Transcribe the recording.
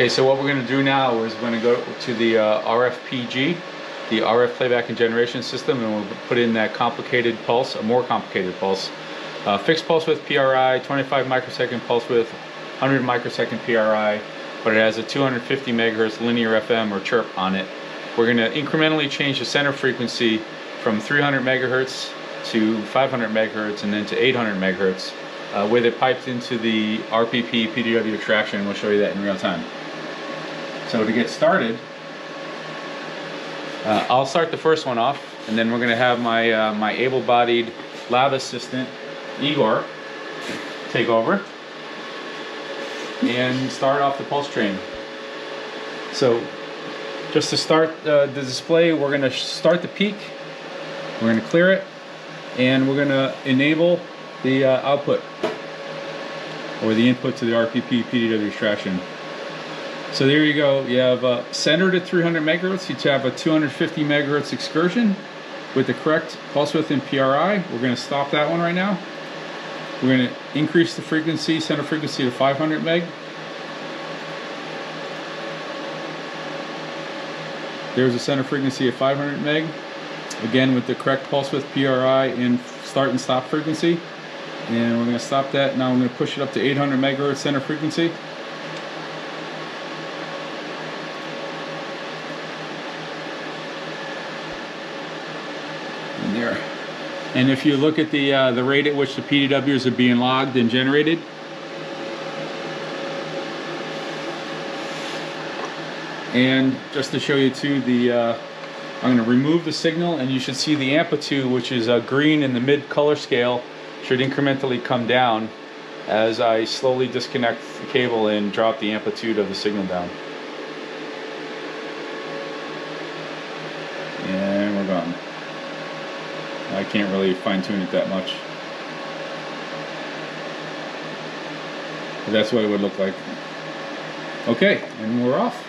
Okay, so what we're going to do now is we're going to go to the RFPG, the RF playback and generation system, and we'll put in that complicated pulse, a more complicated pulse. Fixed pulse width PRI, 25 microsecond pulse width, 100 microsecond PRI, but it has a 250 megahertz linear FM or chirp on it. We're going to incrementally change the center frequency from 300 megahertz to 500 megahertz and then to 800 megahertz with it piped into the RPP PDW extraction, and we'll show you that in real time. So to get started, I'll start the first one off, and then we're going to have my, my able-bodied lab assistant, Igor, take over and start off the pulse train. So just to start the display, we're going to start the peak, we're going to clear it, and we're going to enable the output or the input to the RPP PDW extraction. So there you go. You have centered at 300 megahertz. You have a 250 megahertz excursion with the correct pulse width and PRI. We're going to stop that one right now. We're going to increase the frequency, center frequency to 500 meg. There's the center frequency of 500 meg. Again with the correct pulse width, PRI, and start and stop frequency. And we're going to stop that. Now I'm going to push it up to 800 megahertz center frequency. And there. And if you look at the rate at which the PDWs are being logged and generated, and just to show you too, I'm going to remove the signal, and you should see the amplitude, which is green in the mid color scale, should incrementally come down as I slowly disconnect the cable and drop the amplitude of the signal down. And we're gone. I can't really fine tune it that much, but that's what it would look like. Okay, and we're off.